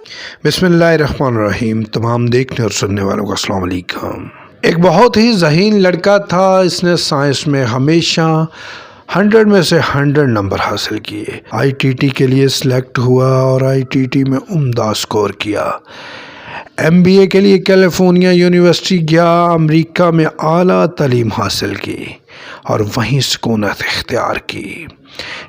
بسم اللہ الرحمن الرحیم۔ تمام دیکھنے اور سننے والوں کو السلام علیکم۔ ایک بہت ہی ذہین لڑکا تھا، اس نے سائنس میں ہمیشہ 100 میں سے 100 نمبر حاصل کیے۔ ITT کے لیے سلیکٹ ہوا اور ITT میں عمدہ اسکور کیا۔ MBA کے لیے کیلیفورنیا یونیورسٹی گیا، امریکہ میں اعلیٰ تعلیم حاصل کی اور وہیں سکونت اختیار کی۔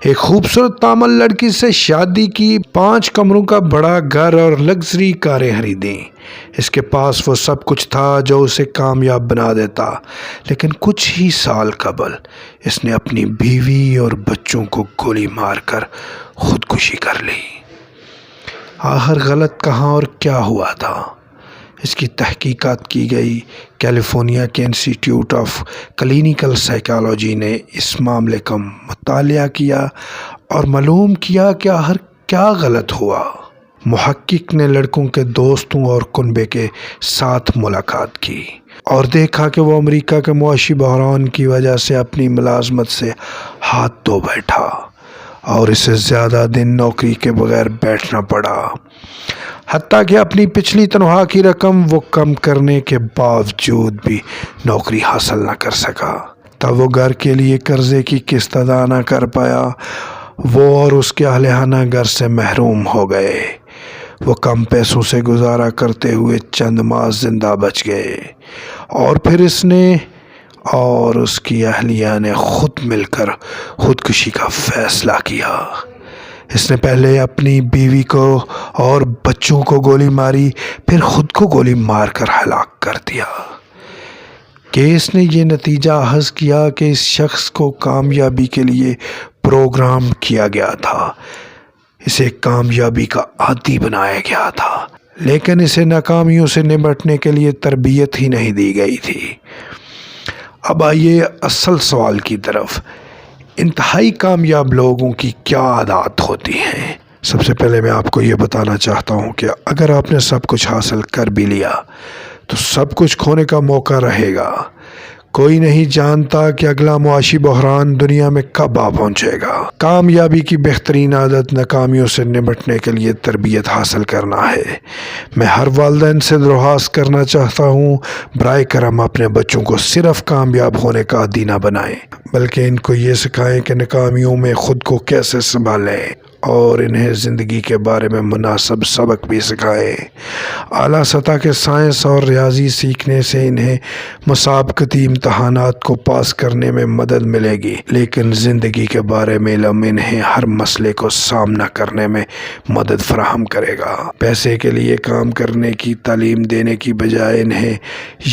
ایک خوبصورت تامل لڑکی سے شادی کی، 5 کمروں کا بڑا گھر اور لگژری کاریں خریدیں۔ اس کے پاس وہ سب کچھ تھا جو اسے کامیاب بنا دیتا، لیکن کچھ ہی سال قبل اس نے اپنی بیوی اور بچوں کو گولی مار کر خودکشی کر لی۔ آخر غلط کہاں اور کیا ہوا تھا؟ اس کی تحقیقات کی گئی۔ کیلیفورنیا کے انسٹیٹیوٹ آف کلینیکل سائیکالوجی نے اس معاملے کا مطالعہ کیا اور معلوم کیا کہ آخر کیا غلط ہوا۔ محقق نے لڑکوں کے دوستوں اور کنبے کے ساتھ ملاقات کی اور دیکھا کہ وہ امریکہ کے معاشی بحران کی وجہ سے اپنی ملازمت سے ہاتھ دھو بیٹھا اور اسے زیادہ دن نوکری کے بغیر بیٹھنا پڑا، حتیٰ کہ اپنی پچھلی تنخواہ کی رقم وہ کم کرنے کے باوجود بھی نوکری حاصل نہ کر سکا۔ تب وہ گھر کے لیے قرضے کی قسط ادا نہ کر پایا۔ وہ اور اس کے اہلِ گھر سے محروم ہو گئے۔ وہ کم پیسوں سے گزارا کرتے ہوئے چند ماہ زندہ بچ گئے اور پھر اس نے اور اس کی اہلیہ نے خود مل کر خودکشی کا فیصلہ کیا۔ اس نے پہلے اپنی بیوی کو اور بچوں کو گولی ماری، پھر خود کو گولی مار کر ہلاک کر دیا۔ کیس نے یہ نتیجہ اخذ کیا کہ اس شخص کو کامیابی کے لیے پروگرام کیا گیا تھا، اسے کامیابی کا عادی بنایا گیا تھا، لیکن اسے ناکامیوں سے نمٹنے کے لیے تربیت ہی نہیں دی گئی تھی۔ اب آئیے اصل سوال کی طرف۔ انتہائی کامیاب لوگوں کی کیا عادات ہوتی ہیں؟ سب سے پہلے میں آپ کو یہ بتانا چاہتا ہوں کہ اگر آپ نے سب کچھ حاصل کر بھی لیا تو سب کچھ کھونے کا موقع رہے گا۔ کوئی نہیں جانتا کہ اگلا معاشی بحران دنیا میں کب آ پہنچے گا۔ کامیابی کی بہترین عادت ناکامیوں سے نمٹنے کے لیے تربیت حاصل کرنا ہے۔ میں ہر والدین سے درخواست کرنا چاہتا ہوں، برائے کرم اپنے بچوں کو صرف کامیاب ہونے کا عادی نہ بنائیں، بلکہ ان کو یہ سکھائیں کہ ناکامیوں میں خود کو کیسے سنبھالیں اور انہیں زندگی کے بارے میں مناسب سبق بھی سکھائیں۔ اعلیٰ سطح کے سائنس اور ریاضی سیکھنے سے انہیں مسابقتی امتحانات کو پاس کرنے میں مدد ملے گی، لیکن زندگی کے بارے میں علم انہیں ہر مسئلے کو سامنا کرنے میں مدد فراہم کرے گا۔ پیسے کے لیے کام کرنے کی تعلیم دینے کی بجائے انہیں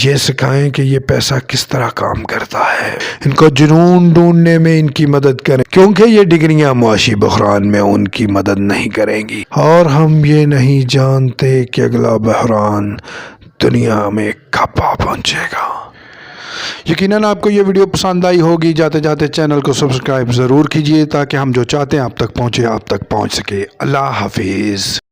یہ سکھائیں کہ یہ پیسہ کس طرح کام کرتا ہے۔ ان کو جنون ڈھونڈنے میں ان کی مدد کریں، کیونکہ یہ ڈگریاں معاشی بحران میں ان کی مدد نہیں کریں گی، اور ہم یہ نہیں جانتے کہ اگلا بحران دنیا میں کب آ پہنچے گا۔ یقیناً آپ کو یہ ویڈیو پسند آئی ہوگی۔ جاتے جاتے چینل کو سبسکرائب ضرور کیجیے تاکہ ہم جو چاہتے ہیں آپ تک پہنچے، آپ تک پہنچ سکے۔ اللہ حافظ۔